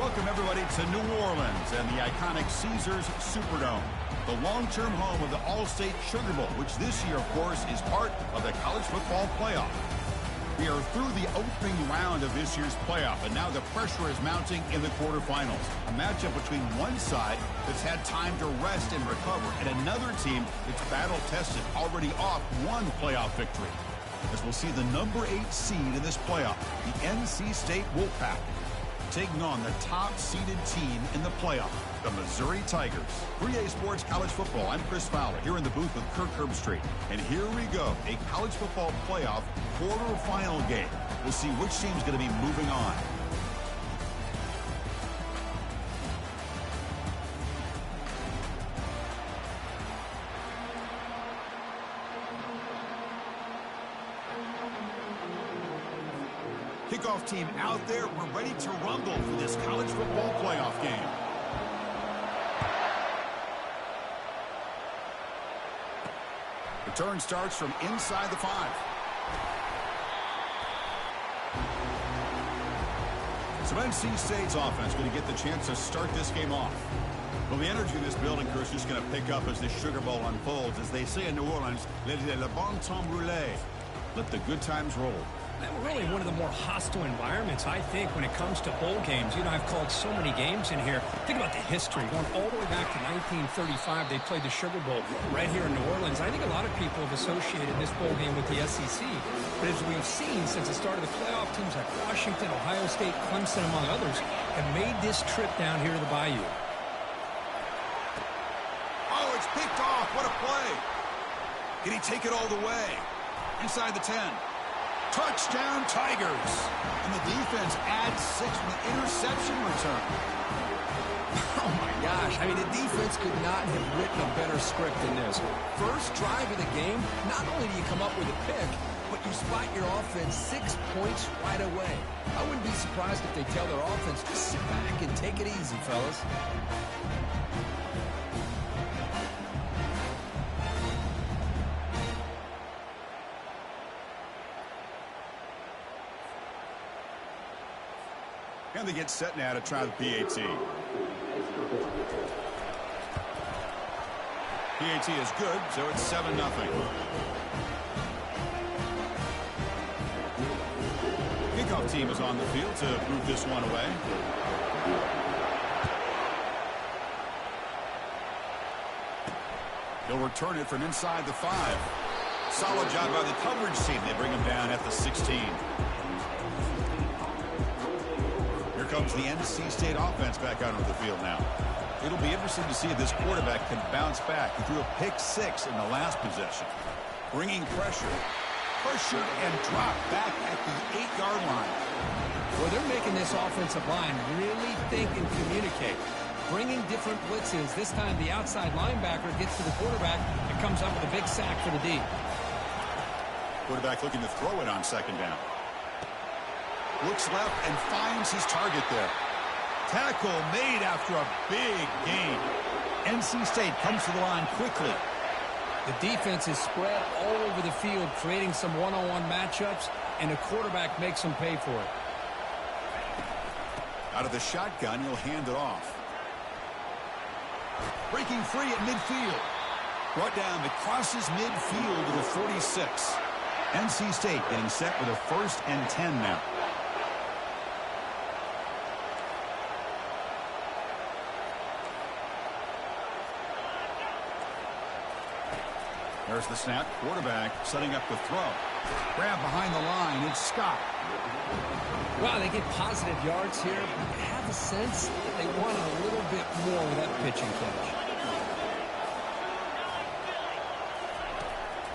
Welcome, everybody, to New Orleans and the iconic Caesars Superdome, the long-term home of the All-State Sugar Bowl, which this year, of course, is part of the college football playoff. We are through the opening round of this year's playoff, and now the pressure is mounting in the quarterfinals. A matchup between one side that's had time to rest and recover, and another team that's battle-tested, already off one playoff victory. As we'll see the number 8 seed in this playoff, the NC State Wolfpack, taking on the top-seeded team in the playoff, the Missouri Tigers. 3A Sports College Football, I'm Chris Fowler, here in the booth with Kirk Herbstreit. And here we go, a college football playoff quarterfinal game. We'll see which team's going to be moving on. Kickoff team out there. We're ready to rumble for this college football playoff game. Return starts from inside the 5. So NC State's offense going to get the chance to start this game off. Well, the energy in this building, Chris, is going to pick up as this Sugar Bowl unfolds. As they say in New Orleans, le bon temps roulé. Let the good times roll. Really one of the more hostile environments, I think, when it comes to bowl games. You know, I've called so many games in here. Think about the history. Going all the way back to 1935, they played the Sugar Bowl right here in New Orleans. I think a lot of people have associated this bowl game with the SEC. But as we've seen since the start of the playoff, teams like Washington, Ohio State, Clemson, among others, have made this trip down here to the Bayou. Oh, it's picked off. What a play. Can he take it all the way? Inside the 10. Touchdown, Tigers. And the defense adds 6 with the interception return. Oh, my gosh. I mean, the defense could not have written a better script than this. First drive of the game, not only do you come up with a pick, but you spot your offense 6 points right away. I wouldn't be surprised if they tell their offense to sit back and take it easy, fellas. And they get set now to try the PAT. PAT is good, so it's 7-0. Kickoff team is on the field to move this one away. They'll return it from inside the 5. Solid job by the coverage team. They bring him down at the 16. Comes the NC State offense back out onto the field now. It'll be interesting to see if this quarterback can bounce back. He threw a pick-6 in the last possession. Bringing pressure. Pressured and dropped back at the 8-yard line. Well, they're making this offensive line really think and communicate. Bringing different blitzes. This time the outside linebacker gets to the quarterback and comes up with a big sack for the D. Quarterback looking to throw it on second down. Looks left and finds his target there. Tackle made after a big gain. NC State comes to the line quickly. The defense is spread all over the field, creating some one-on-one matchups, and the quarterback makes them pay for it. Out of the shotgun, he'll hand it off. Breaking free at midfield. Brought down, it crosses midfield to the 46. NC State getting set with a 1st and 10 now. There's the snap. Quarterback setting up the throw. Grab behind the line. It's Scott. Wow, they get positive yards here. I have a sense that they want a little bit more with that pitching catch.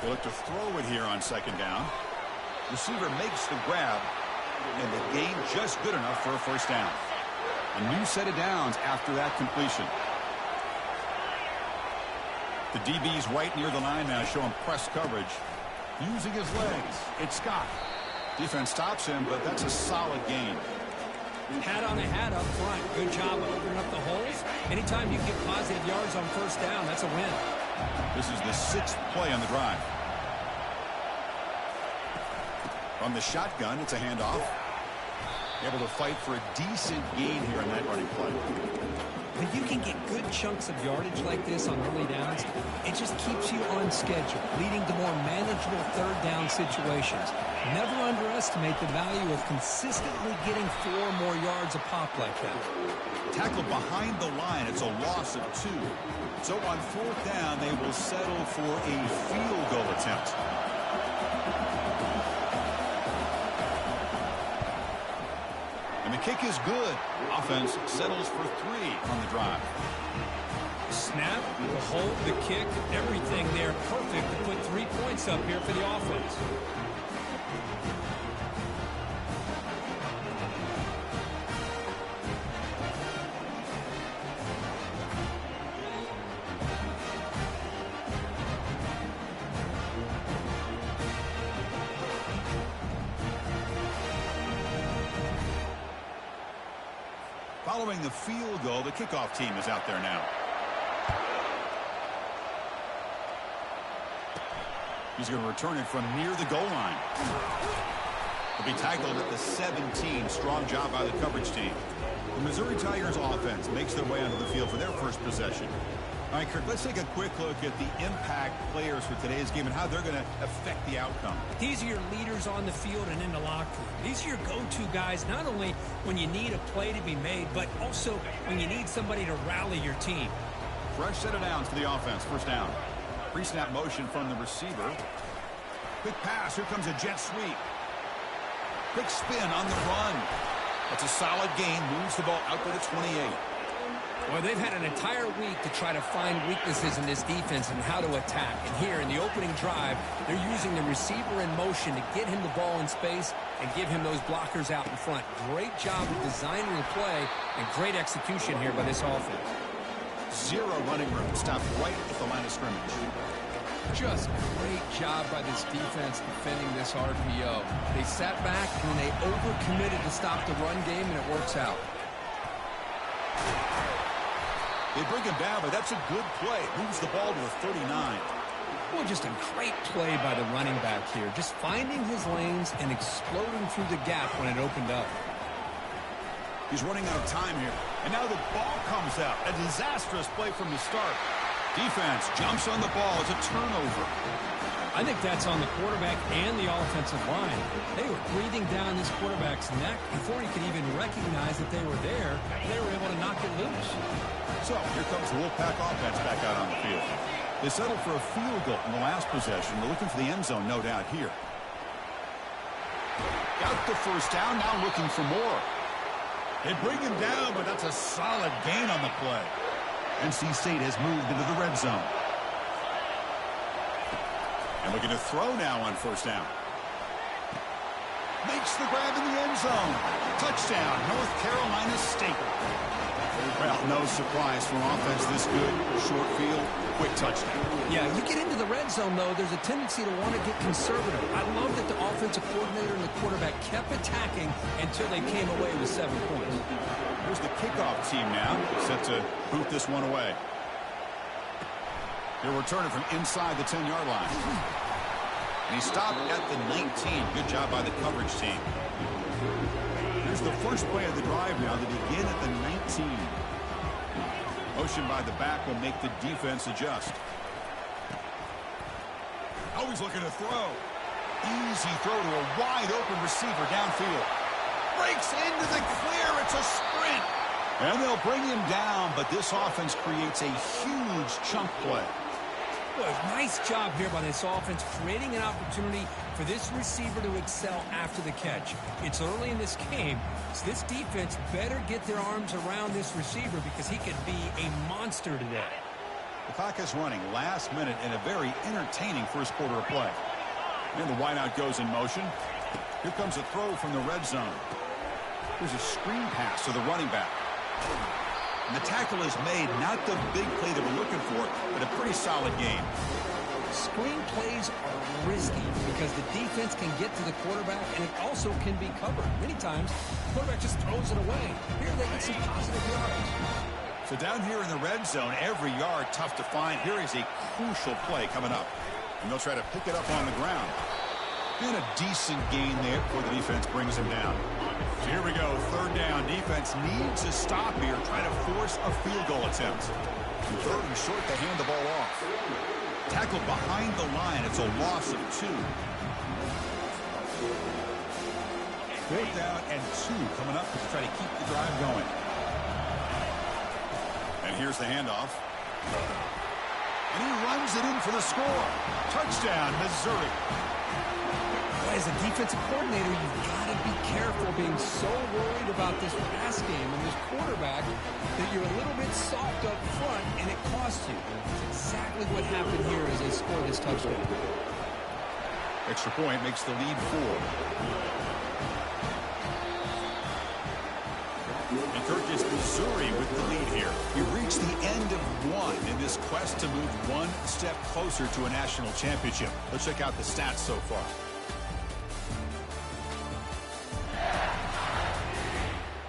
They look to throw it here on second down. Receiver makes the grab, and the gain just good enough for a 1st down. A new set of downs after that completion. The DB's right near the line now, showing press coverage. Using his legs. It's Scott. Defense stops him, but that's a solid gain. Hat on a hat up front. Good job of opening up the holes. Anytime you get positive yards on 1st down, that's a win. This is the 6th play on the drive. From the shotgun, it's a handoff. Able to fight for a decent gain here in that running play. When you can get good chunks of yardage like this on early downs, it just keeps you on schedule, leading to more manageable third down situations. Never underestimate the value of consistently getting 4 more yards a pop like that. Tackled behind the line. It's a loss of 2. So on 4th down, they will settle for a field goal attempt. And the kick is good. Offense settles for 3 on the drive. Snap, the hold, the kick, everything there perfect to put 3 points up here for the offense. Following the field goal, the kickoff team is out there now. He's going to return it from near the goal line. He'll be tackled at the 17. Strong job by the coverage team. The Missouri Tigers offense makes their way onto the field for their first possession. All right, Kirk, let's take a quick look at the impact players for today's game and how they're going to affect the outcome. These are your leaders on the field and in the locker room. These are your go-to guys, not only when you need a play to be made, but also when you need somebody to rally your team. Fresh set of downs for the offense. First down. Pre-snap motion from the receiver. Quick pass. Here comes a jet sweep. Quick spin on the run. That's a solid gain. Moves the ball out to the 28. Well, they've had an entire week to try to find weaknesses in this defense and how to attack. And here in the opening drive, they're using the receiver in motion to get him the ball in space and give him those blockers out in front. Great job of designing the play and great execution here by this offense. 0 running room. Stopped right at the line of scrimmage. Just great job by this defense defending this RPO. They sat back and they overcommitted to stop the run game, and it works out. They bring him down, but that's a good play. Moves the ball to the 39. Well, just a great play by the running back here. Just finding his lanes and exploding through the gap when it opened up. He's running out of time here. And now the ball comes out. A disastrous play from the start. Defense jumps on the ball. It's a turnover. I think that's on the quarterback and the offensive line. They were breathing down this quarterback's neck before he could even recognize that they were there. They were able to knock it loose. So here comes the Wolfpack offense back out on the field. They settled for a field goal in the last possession. They're looking for the end zone, no doubt, here. Got the first down, now looking for more. They bring him down, but that's a solid gain on the play. NC State has moved into the red zone. And looking to throw now on first down. Makes the grab in the end zone. Touchdown, North Carolina State. Well, no surprise from offense this good. Short field, quick touchdown. Yeah, you get into the red zone, though, there's a tendency to want to get conservative. I love that the offensive coordinator and the quarterback kept attacking until they came away with 7 points. Here's the kickoff team now, set to boot this one away. They'll return it from inside the 10-yard line. And he stopped at the 19. Good job by the coverage team. Here's the first play of the drive now. They begin at the 19. Motion by the back will make the defense adjust. Always looking to throw. Easy throw to a wide-open receiver downfield. Breaks into the clear. It's a sprint. And they'll bring him down, but this offense creates a huge chunk play. Well, nice job here by this offense, creating an opportunity for this receiver to excel after the catch. It's early in this game, so this defense better get their arms around this receiver because he could be a monster today. The clock is running last minute in a very entertaining first quarter of play. And the wideout goes in motion. Here comes a throw from the red zone. There's a screen pass to the running back. And the tackle is made, not the big play that we're looking for, but a pretty solid game. Screen plays are risky because the defense can get to the quarterback and it also can be covered. Many times, the quarterback just throws it away. Here they get some positive yards. So down here in the red zone, every yard tough to find. Here is a crucial play coming up. And they'll try to pick it up on the ground. And a decent gain there before the defense brings him down. Here we go, third down. Defense needs to stop here, try to force a field goal attempt. Third and short, they hand the ball off. Tackled behind the line. It's a loss of 2. Fourth down and 2 coming up to try to keep the drive going. And here's the handoff. And he runs it in for the score. Touchdown, Missouri. As a defensive coordinator, you've got to be careful being so worried about this pass game and this quarterback that you're a little bit soft up front and it costs you. That's exactly what happened here as they scored this touchdown. Extra point makes the lead 4. And Kirk is Missouri with the lead here. We reached the end of 1 in this quest to move 1 step closer to a national championship. Let's check out the stats so far.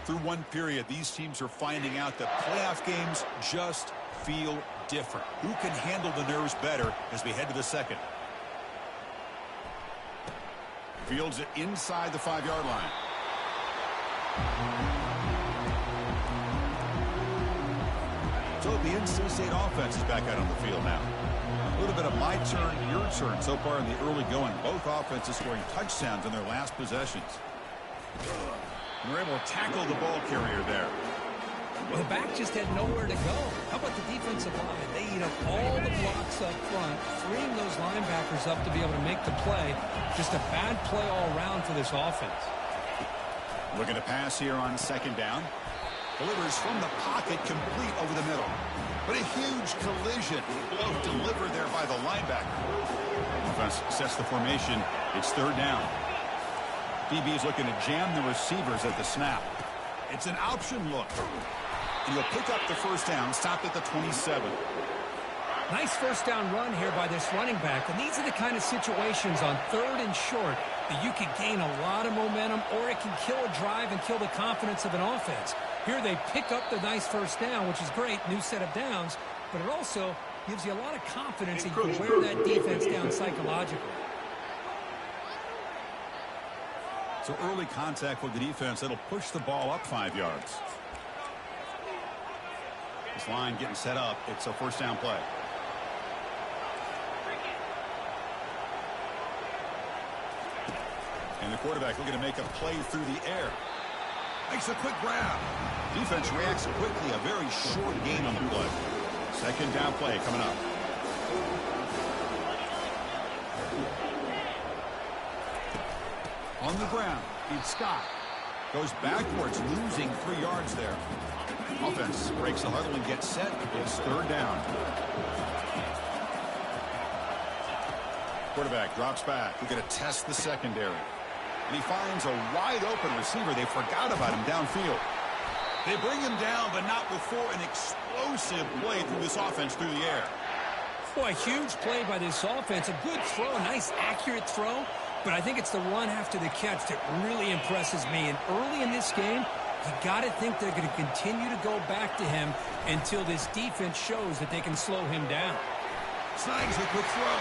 Through 1 period, these teams are finding out that playoff games just feel different. Who can handle the nerves better as we head to the second? Fields it inside the 5-yard line. So the NC State offense is back out on the field now. A little bit of my turn, your turn so far in the early going. Both offenses scoring touchdowns in their last possessions. And we're able to tackle the ball carrier there. Well, the back just had nowhere to go. How about the defensive line? They eat up all the blocks up front, freeing those linebackers up to be able to make the play. Just a bad play all around for this offense. Looking to pass here on second down. Delivers from the pocket, complete over the middle. But a huge collision. Blow delivered there by the linebacker. Offense sets the formation. It's third down. DB is looking to jam the receivers at the snap. It's an option look. And he'll pick up the first down, stop at the 27. Nice first down run here by this running back. And these are the kind of situations on third and short that you can gain a lot of momentum, or it can kill a drive and kill the confidence of an offense. Here they pick up the nice first down, which is great, new set of downs, but it also gives you a lot of confidence that you can wear that defense down psychologically. So early contact with the defense, that'll push the ball up 5 yards. This line getting set up. It's a first down play. And the quarterback looking to make a play through the air. Makes a quick grab. Defense reacts quickly. A very short gain on the play. Second down play coming up. On the ground, it's Scott. Goes backwards, losing 3 yards there. Offense breaks the huddle and gets set. It's third down. Quarterback drops back. We're going to test the secondary. And he finds a wide-open receiver. They forgot about him downfield. They bring him down, but not before an explosive play through this offense through the air. Boy, huge play by this offense. A good throw, nice accurate throw. But I think it's the run after the catch that really impresses me. And early in this game, you got to think they're going to continue to go back to him until this defense shows that they can slow him down. Snags a quick throw.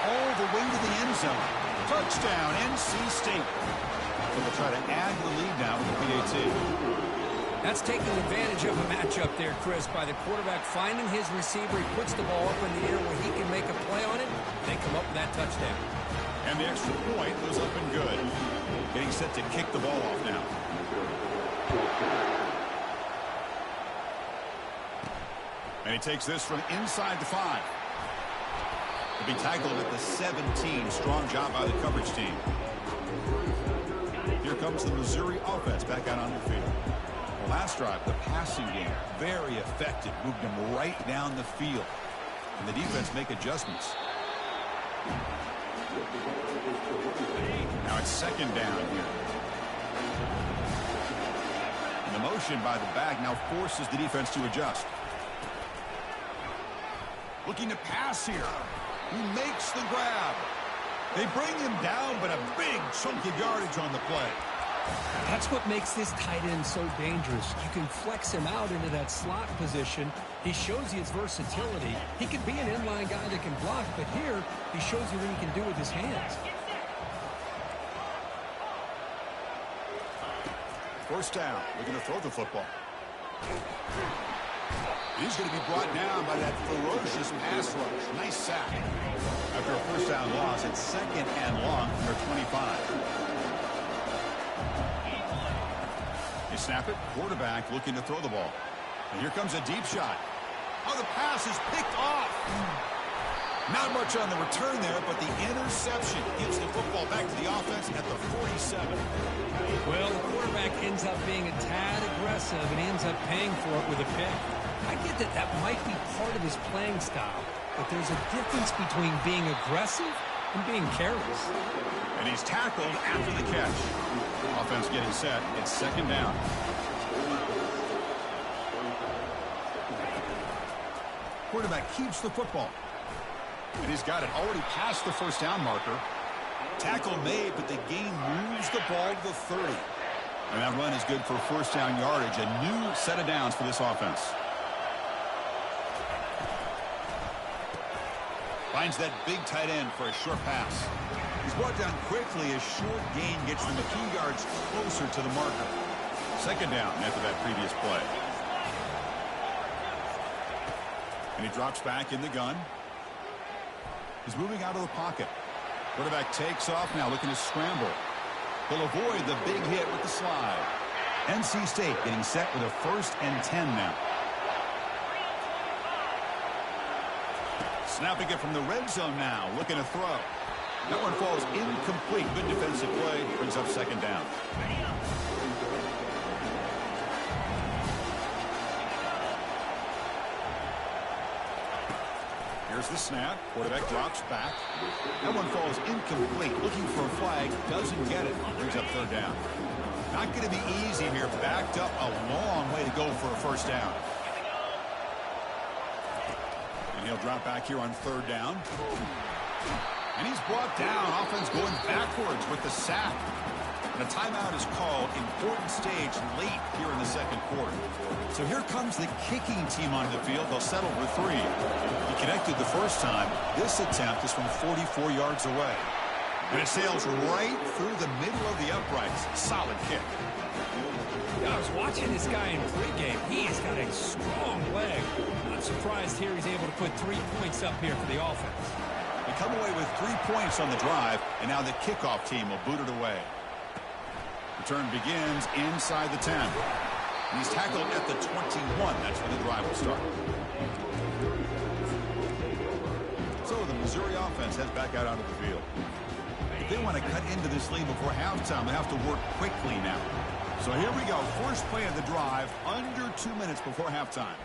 All the way to the end zone. Touchdown, NC State. So they'll try to add the lead now with the PAT. That's taking advantage of a matchup there, Chris, by the quarterback finding his receiver. He puts the ball up in the air where he can make a play on it. They come up with that touchdown. And the extra point was up and good. Getting set to kick the ball off now. And he takes this from inside the 5. He'll be tackled at the 17. Strong job by the coverage team. Here comes the Missouri offense back out on the field. The last drive, the passing game, very effective. Moved them right down the field. And the defense make adjustments. Now it's second down here. And the motion by the back now forces the defense to adjust. Looking to pass here. He makes the grab. They bring him down, but a big chunk of yardage on the play. That's what makes this tight end so dangerous. You can flex him out into that slot position. He shows you his versatility. He can be an inline guy that can block, but here he shows you what he can do with his hands. First down, looking to throw the football. He's going to be brought down by that ferocious pass rush. Nice sack. After a first down loss, it's second and long from their 25. They snap it. Quarterback looking to throw the ball. And here comes a deep shot. Oh, the pass is picked off. Not much on the return there, but the interception gives the football back to the offense at the 47. Well, the quarterback ends up being a tad aggressive and ends up paying for it with a pick. I get that that might be part of his playing style, but there's a difference between being aggressive and being careless. And he's tackled after the catch. Offense getting set. It's second down. Quarterback keeps the football. And he's got it already past the first down marker. Tackle made, but the game moves the ball to the 30. And that run is good for first down yardage. A new set of downs for this offense. Finds that big tight end for a short pass. He's brought down quickly. A short gain gets them a few yards closer to the marker. Second down after that previous play. And he drops back in the gun. He's moving out of the pocket. Quarterback takes off now, looking to scramble. He'll avoid the big hit with the slide. NC State getting set with a 1st and 10 now. Snapping it from the red zone now, looking to throw. That one falls incomplete. Good defensive play, brings up second down. Here's the snap. Quarterback drops back. That one falls incomplete. Looking for a flag. Doesn't get it. Brings up third down. Not going to be easy here. Backed up a long way to go for a first down. And he'll drop back here on third down. And he's brought down. Offense going backwards with the sack. And a timeout is called. Important stage late here in the second quarter. So here comes the kicking team onto the field. They'll settle for 3. He connected the first time. This attempt is from 44 yards away. And it sails right through the middle of the uprights. Solid kick. Yeah, I was watching this guy in pregame. He has got a strong leg. Not surprised here he's able to put 3 points up here for the offense. They come away with 3 points on the drive, and now the kickoff team will boot it away. Return begins inside the 10. And he's tackled at the 21. That's where the drive will start. So the Missouri offense heads back out onto the field. If they want to cut into this lead before halftime, they have to work quickly now. So here we go. First play of the drive, under 2 minutes before halftime.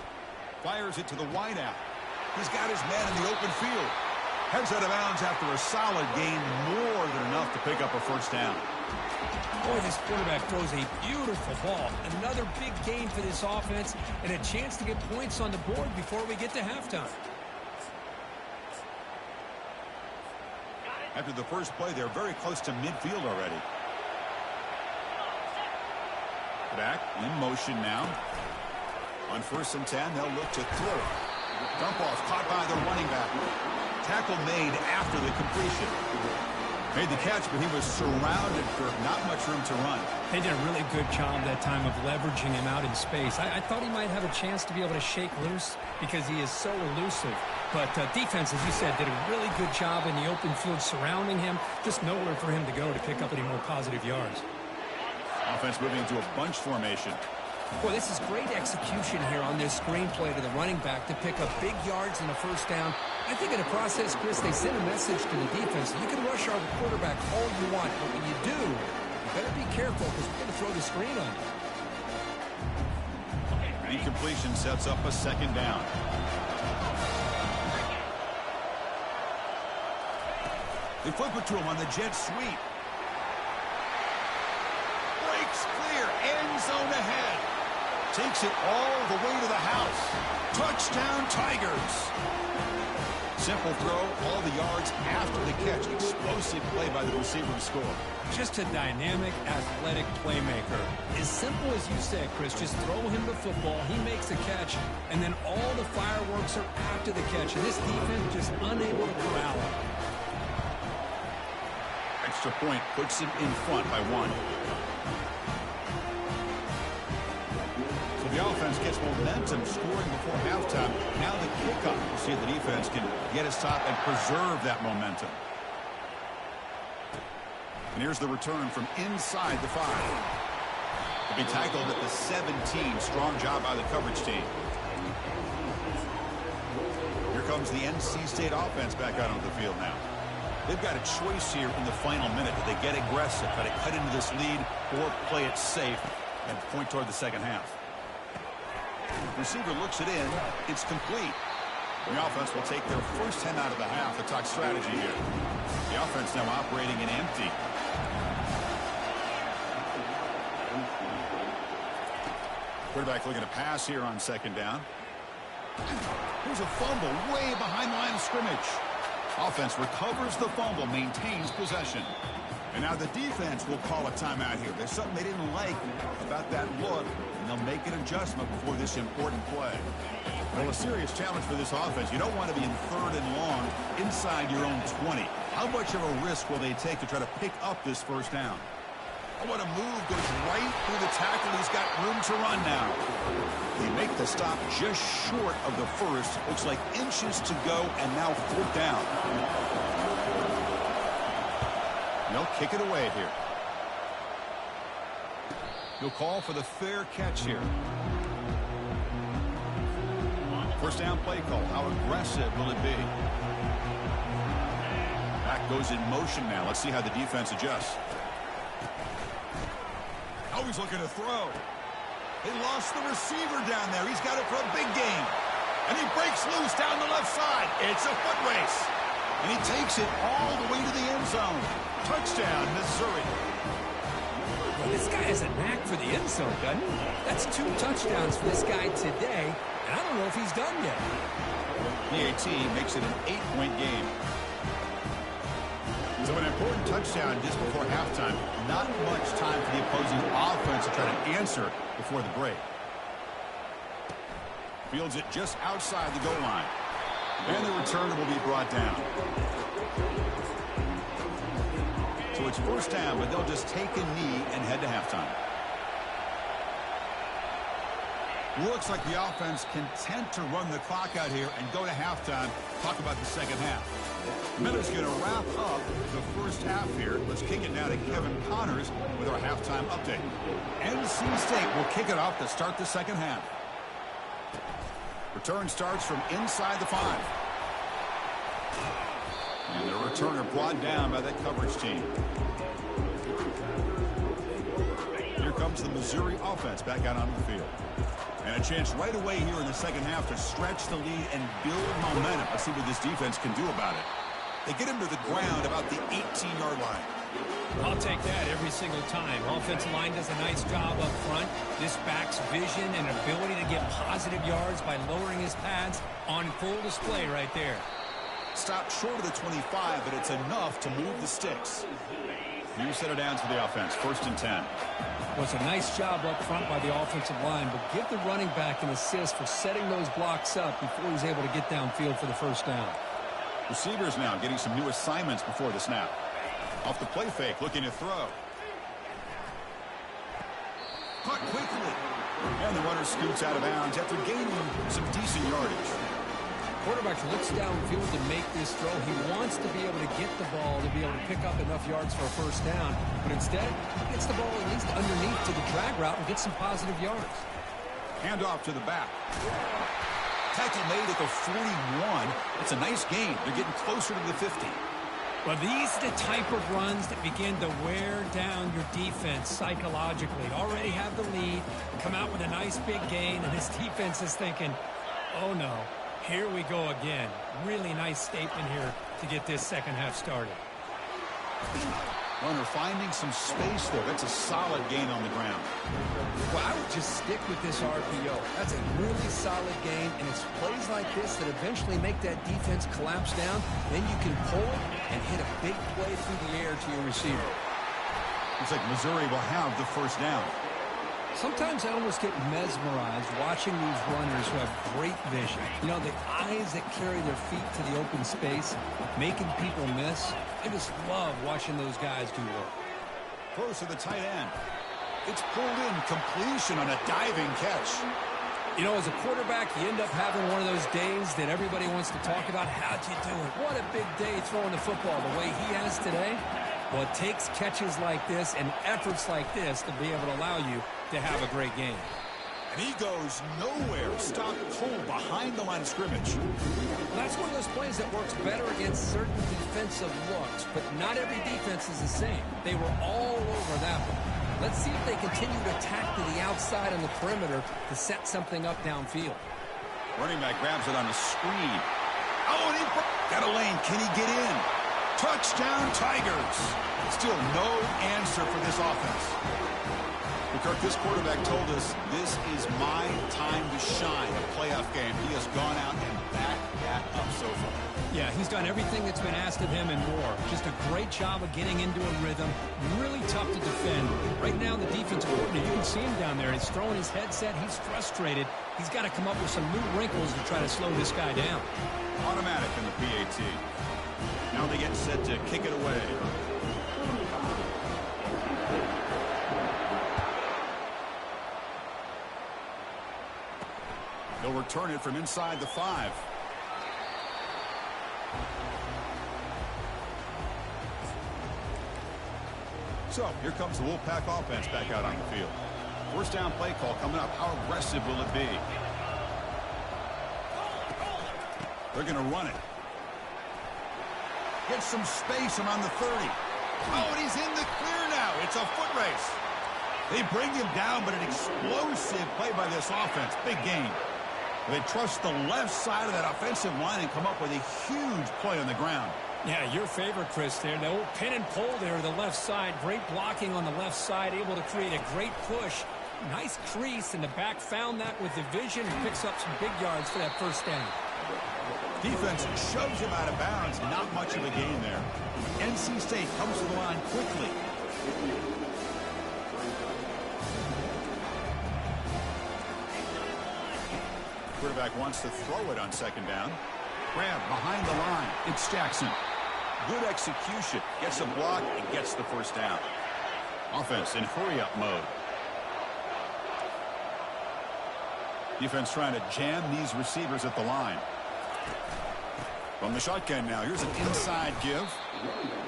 Fires it to the wideout. He's got his man in the open field. Heads out of bounds after a solid gain, more than enough to pick up a first down. Boy, this quarterback throws a beautiful ball. Another big gain for this offense and a chance to get points on the board before we get to halftime. After the first play, they're very close to midfield already. Back in motion now. On 1st and 10, they'll look to throw. Dump off caught by the running back. Tackle made after the completion. Made the catch, but he was surrounded for not much room to run. They did a really good job that time of leveraging him out in space. I thought he might have a chance to be able to shake loose because he is so elusive. But defense, as you said, did a really good job in the open field surrounding him. Just nowhere for him to go to pick up any more positive yards. Offense moving into a bunch formation. Boy, this is great execution here on this screenplay to the running back to pick up big yards in the first down. I think in the process, Chris, they send a message to the defense. You can rush our quarterback all you want, but when you do, you better be careful because we're going to throw the screen on you. Incompletion sets up a second down. They flip it to him on the jet sweep. Breaks clear, end zone ahead. Takes it all the way to the house. Touchdown, Tigers. Simple throw, all the yards after the catch. Explosive play by the receiver to score. Just a dynamic, athletic playmaker. As simple as you said, Chris, just throw him the football, he makes a catch, and then all the fireworks are after the catch. And this defense just unable to corral him. Extra point puts him in front by 1. The offense gets momentum scoring before halftime. Now the kickoff. We'll see if the defense can get a stop and preserve that momentum. And here's the return from inside the 5. To be tackled at the 17. Strong job by the coverage team. Here comes the NC State offense back out onto the field now. They've got a choice here in the final minute. Do they get aggressive, try to cut into this lead, or play it safe and point toward the second half? Receiver looks it in. It's complete. The offense will take their first 10 out of the half. The talk strategy here. The offense now operating in empty. Quarterback looking to pass here on second down. Here's a fumble way behind the line of scrimmage. Offense recovers the fumble, maintains possession. And now the defense will call a timeout here. There's something they didn't like about that look, and they'll make an adjustment before this important play. Well, a serious challenge for this offense. You don't want to be in 3rd and long inside your own 20. How much of a risk will they take to try to pick up this first down? Oh, what a move. Goes right through the tackle. He's got room to run now. They make the stop just short of the first. Looks like inches to go, and now 4th down. They'll kick it away here. He'll call for the fair catch here. First down play call. How aggressive will it be? Back goes in motion now. Let's see how the defense adjusts. Oh, he's looking to throw. They lost the receiver down there. He's got it for a big gain. And he breaks loose down the left side. It's a foot race. And he takes it all the way to the end zone. Touchdown, Missouri. Well, this guy has a knack for the end zone, doesn't he? That's 2 touchdowns for this guy today, and I don't know if he's done yet. The AT makes it an 8-point game. So an important touchdown just before halftime. Not much time for the opposing offense to try to answer before the break. Fields it just outside the goal line. And the return will be brought down. So it's first down, but they'll just take a knee and head to halftime. Looks like the offense content to run the clock out here and go to halftime. Talk about the second half. Miller's going to wrap up the first half here. Let's kick it now to Kevin Connors with our halftime update. NC State will kick it off to start the second half. Return starts from inside the 5. And the returner brought down by that coverage team. Here comes the Missouri offense back out onto the field. And a chance right away here in the second half to stretch the lead and build momentum. Let's see what this defense can do about it. They get him to the ground about the 18-yard line. I'll take that every single time. Offensive line does a nice job up front. This back's vision and ability to get positive yards by lowering his pads on full display right there. Stopped short of the 25, but it's enough to move the sticks. New set of downs for the offense. 1st and 10. Well, it's a nice job up front by the offensive line, but give the running back an assist for setting those blocks up before he's able to get downfield for the first down. Receivers now getting some new assignments before the snap. Off the play fake, looking to throw. Caught quickly. And the runner scoots out of bounds after gaining some decent yardage. Quarterback looks downfield to make this throw. He wants to be able to get the ball to be able to pick up enough yards for a first down. But instead, he gets the ball at least underneath to the drag route and gets some positive yards. Hand off to the back. Tackle made at the 41. It's a nice gain. They're getting closer to the 50. Well, these are the type of runs that begin to wear down your defense psychologically. Already have the lead, come out with a nice big gain, and this defense is thinking, oh no, here we go again. Really nice statement here to get this second half started. Runner finding some space there. That's a solid gain on the ground. Well, I would just stick with this RPO. That's a really solid gain, and it's plays like this that eventually make that defense collapse down. Then you can pull it and hit a big play through the air to your receiver. Looks like Missouri will have the first down. Sometimes I almost get mesmerized watching these runners who have great vision. You know, the eyes that carry their feet to the open space, making people miss. I just love watching those guys do work. Close to the tight end. It's pulled in, completion on a diving catch. You know, as a quarterback, you end up having one of those days that everybody wants to talk about. How'd you do it? What a big day throwing the football the way he has today. Well, it takes catches like this and efforts like this to be able to allow you to have a great game. And he goes nowhere. Stop cold behind the line of scrimmage. That's one of those plays that works better against certain defensive looks, but not every defense is the same. They were all over that one. Let's see if they continue to attack to the outside on the perimeter to set something up downfield. Running back grabs it on the screen. Oh, and he got a lane. Can he get in? Touchdown, Tigers. Still no answer for this offense. Kirk, this quarterback told us this is my time to shine, a playoff game. He has gone out and backed that up so far. Yeah, he's done everything that's been asked of him and more. Just a great job of getting into a rhythm. Really tough to defend. Right now, the defensive coordinator, you can see him down there. He's throwing his headset. He's frustrated. He's got to come up with some new wrinkles to try to slow this guy down. Automatic in the PAT. Now they get set to kick it away. They'll return it from inside the 5. So, here comes the Wolfpack offense back out on the field. First down play call coming up. How aggressive will it be? They're going to run it. Get some space around the 30. Oh, and he's in the clear now. It's a foot race. They bring him down, but an explosive play by this offense. Big game. They trust the left side of that offensive line and come up with a huge play on the ground. Yeah, your favorite, Chris, there. The old pin and pull there, the left side. Great blocking on the left side, able to create a great push. Nice crease, and the back found that with the vision and picks up some big yards for that first down. Defense shoves him out of bounds. Not much of a gain there. NC State comes to the line quickly. Quarterback wants to throw it on second down. Grab behind the line. It's Jackson. Good execution. Gets a block and gets the first down. Offense in hurry-up mode. Defense trying to jam these receivers at the line. From the shotgun now, here's an inside give.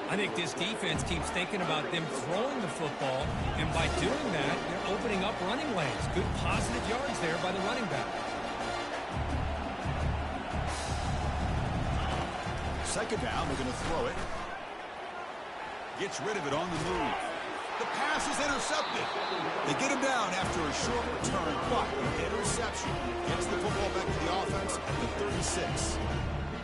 I think this defense keeps thinking about them throwing the football, and by doing that, they're opening up running lanes. Good positive yards there by the running back. Second down, they're going to throw it. Gets rid of it on the move. The pass is intercepted. They get him down after a short return, but the interception gets the football back to the offense at the 36.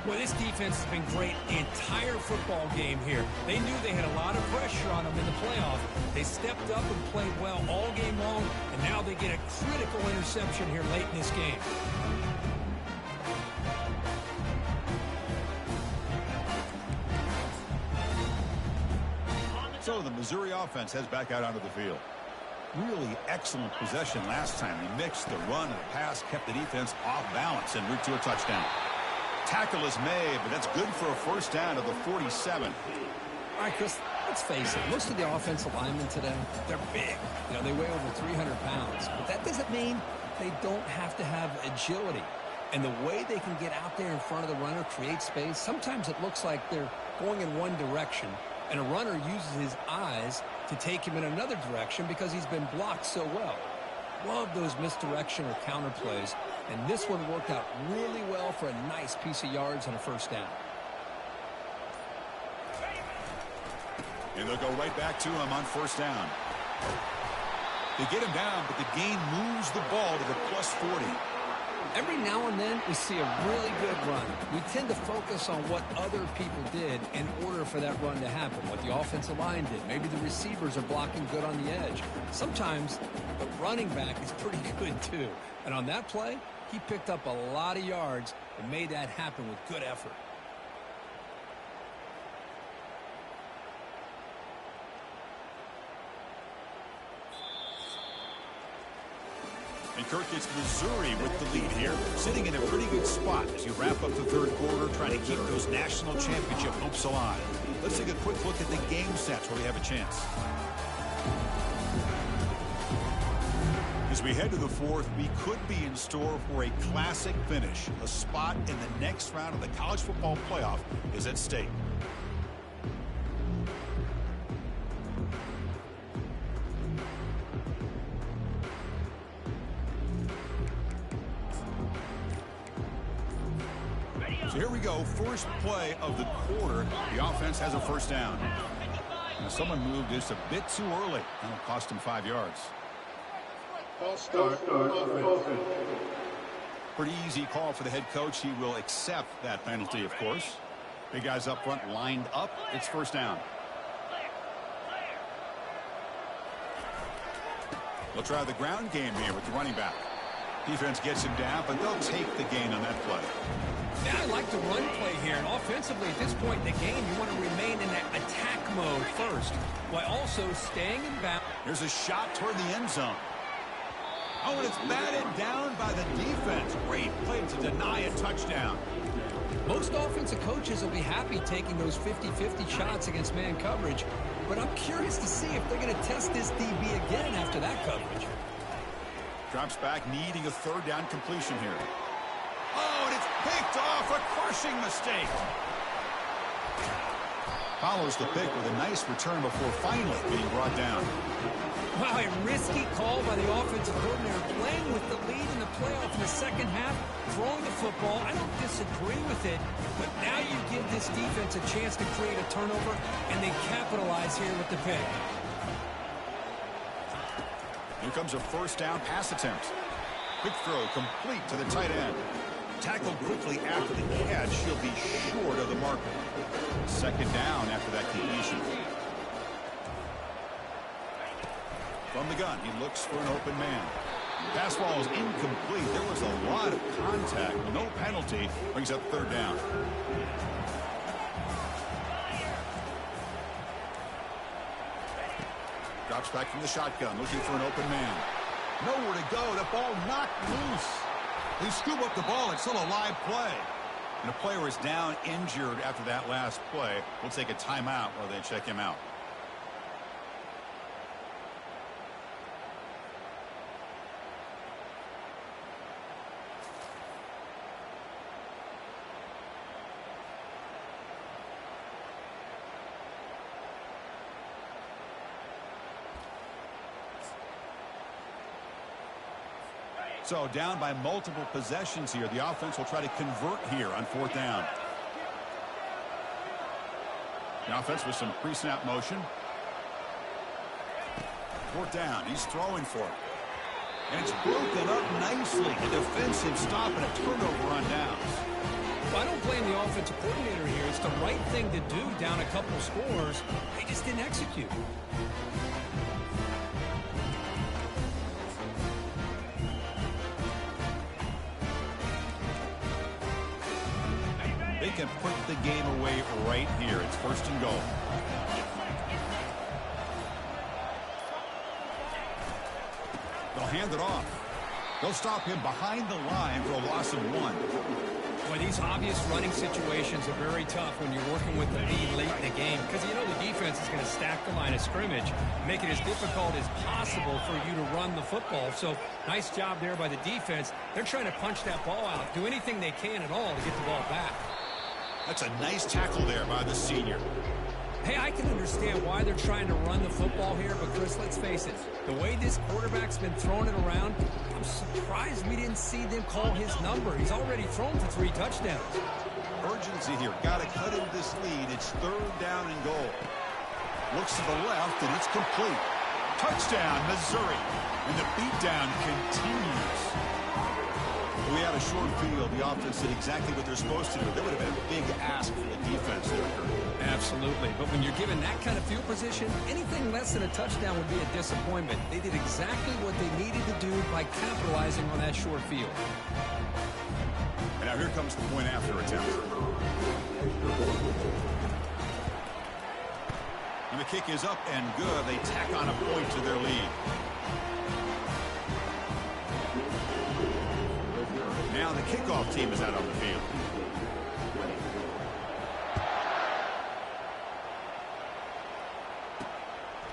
Well, this defense has been great the entire football game here. They knew they had a lot of pressure on them in the playoff. They stepped up and played well all game long, and now they get a critical interception here late in this game. So the Missouri offense heads back out onto the field. Really excellent possession last time. They mixed the run and the pass, kept the defense off balance en route to a touchdown. Tackle is made, but that's good for a first down to the 47. All right, Chris, let's face it. Most of the offensive linemen today, they're big. You know, they weigh over 300 pounds. But that doesn't mean they don't have to have agility. And the way they can get out there in front of the runner, create space, sometimes it looks like they're going in one direction, and a runner uses his eyes to take him in another direction because he's been blocked so well. Love those misdirection or counter plays, and this one worked out really well for a nice piece of yards and a first down. And they'll go right back to him on first down. They get him down, but the gain moves the ball to the plus 40. Every now and then, we see a really good run. We tend to focus on what other people did in order for that run to happen, what the offensive line did. Maybe the receivers are blocking good on the edge. Sometimes the running back is pretty good, too. And on that play, he picked up a lot of yards and made that happen with good effort. And Kirk, it's Missouri with the lead here, sitting in a pretty good spot as you wrap up the third quarter, trying to keep those national championship hopes alive. Let's take a quick look at the game sets where we have a chance. As we head to the fourth, we could be in store for a classic finish. A spot in the next round of the college football playoff is at stake. So here we go, first play of the quarter. The offense has a first down. Now someone moved just a bit too early. That'll cost him 5 yards. Pretty easy call for the head coach. He will accept that penalty, of course. Big guys up front lined up. It's first down. They'll try the ground game here with the running back. Defense gets him down, but they'll take the gain on that play. Yeah, I like the run play here. And offensively, at this point in the game, you want to remain in that attack mode first, while also staying in bounds. Here's a shot toward the end zone. Oh, and it's batted down by the defense. Great play to deny a touchdown. Most offensive coaches will be happy taking those 50-50 shots against man coverage, but I'm curious to see if they're going to test this DB again after that coverage. Drops back, needing a third down completion here. Oh, and it's picked off. A crushing mistake. Follows the pick with a nice return before finally being brought down. Wow, a risky call by the offensive coordinator, playing with the lead in the playoff in the second half, throwing the football. I don't disagree with it, but now you give this defense a chance to create a turnover, and they capitalize here with the pick. Here comes a first down pass attempt. Quick throw complete to the tight end. Tackled quickly after the catch. She'll be short of the marker. Second down after that completion. From the gun, he looks for an open man. Pass ball is incomplete. There was a lot of contact. No penalty. Brings up third down. Drops back from the shotgun, looking for an open man. Nowhere to go. The ball knocked loose. They scoop up the ball. It's still a live play. And a player is down injured after that last play. We'll take a timeout while they check him out. So down by multiple possessions here. The offense will try to convert here on fourth down. The offense with some pre-snap motion. Fourth down. He's throwing for it. And it's broken up nicely. A defensive stop and a turnover on downs. Well, I don't blame the offensive coordinator here. It's the right thing to do down a couple scores. They just didn't execute. They can put the game away right here. It's first and goal. They'll hand it off. They'll stop him behind the line for a loss of 1. Boy, these obvious running situations are very tough when you're working with the lead late in the game, because you know the defense is going to stack the line of scrimmage, make it as difficult as possible for you to run the football. So nice job there by the defense. They're trying to punch that ball out, do anything they can at all to get the ball back. That's a nice tackle there by the senior. Hey, I can understand why they're trying to run the football here, but Chris, let's face it, the way this quarterback's been throwing it around, I'm surprised we didn't see them call his number. He's already thrown for 3 touchdowns. Urgency here. Got to cut in this lead. It's third down and goal. Looks to the left, and it's complete. Touchdown, Missouri. And the beatdown continues. We had a short field. The offense did exactly what they're supposed to do. That would have been a big ask for the defense there, Kurt. Absolutely. But when you're given that kind of field position, anything less than a touchdown would be a disappointment. They did exactly what they needed to do by capitalizing on that short field. And now here comes the point after attempt. And the kick is up and good. They tack on a point to their lead. Now the kickoff team is out on the field.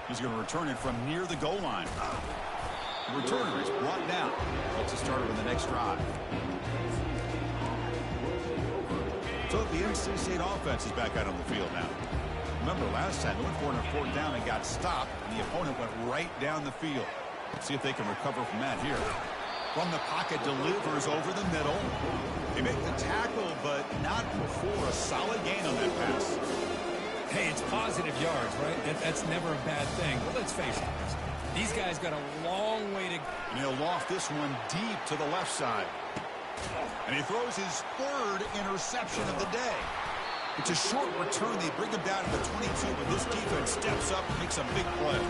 He's going to return it from near the goal line. The returner is brought down. Gets a starter in the next drive. So the NC State offense is back out on the field now. Remember, last time they went for it on 4th down and got stopped, and the opponent went right down the field. Let's see if they can recover from that here. From the pocket, delivers over the middle. They make the tackle, but not before a solid gain on that pass. Hey, it's positive yards, right? That's never a bad thing. But let's face it, these guys got a long way to go. And he'll loft this one deep to the left side. And he throws his 3rd interception of the day. It's a short return. They bring him down to the 22, but this defense steps up and makes a big play.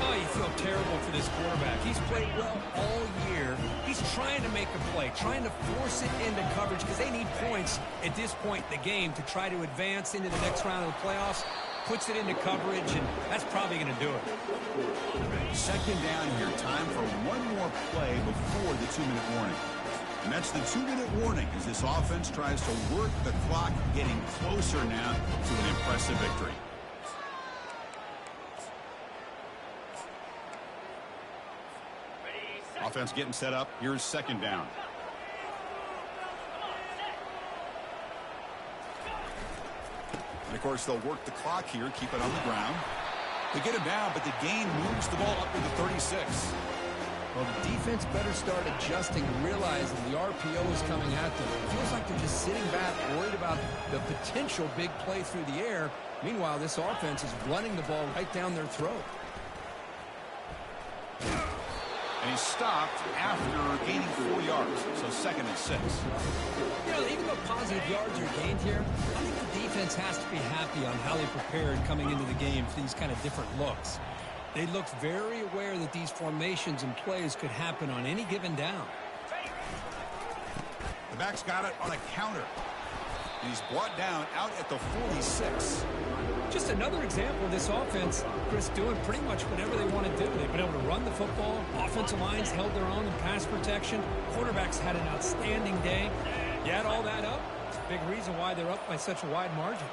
Oh, you feel terrible for this quarterback. He's played well all year. He's trying to make a play, trying to force it into coverage because they need points at this point in the game to try to advance into the next round of the playoffs. Puts it into coverage, and that's probably going to do it. 2nd down here. Time for one more play before the 2-minute warning. And that's the 2-minute warning as this offense tries to work the clock, getting closer now to an impressive victory. Offense getting set up. Here's 2nd down. And, of course, they'll work the clock here, keep it on the ground. They get him down, but the gain moves the ball up to the 36. Well, the defense better start adjusting and realizing the RPO is coming at them. It feels like they're just sitting back, worried about the potential big play through the air. Meanwhile, this offense is running the ball right down their throat. And he's stopped after gaining 4 yards, so 2nd and 6. You know, even though positive yards are gained here, I think the defense has to be happy on how they prepared coming into the game for these kind of different looks. They looked very aware that these formations and plays could happen on any given down. The back's got it on a counter. And he's brought down out at the 46. Just another example of this offense, Chris, doing pretty much whatever they want to do. They've been able to run the football. Offensive lines held their own in pass protection. Quarterbacks had an outstanding day. You add all that up, it's a big reason why they're up by such a wide margin.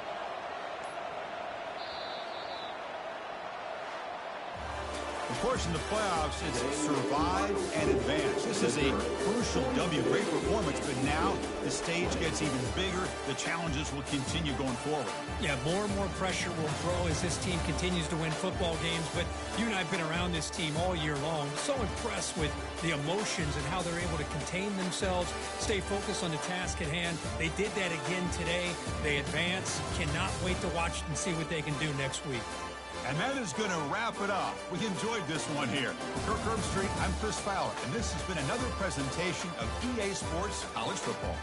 Of course, in the playoffs, it's survive and advance. This is a crucial W. Great performance, but now the stage gets even bigger. The challenges will continue going forward. Yeah, more and more pressure will grow as this team continues to win football games, but you and I have been around this team all year long. So impressed with the emotions and how they're able to contain themselves, stay focused on the task at hand. They did that again today. They advance. Cannot wait to watch and see what they can do next week. And that is going to wrap it up. We enjoyed this one here. For Kirk Herbstreit, I'm Chris Fowler, and this has been another presentation of EA Sports College Football.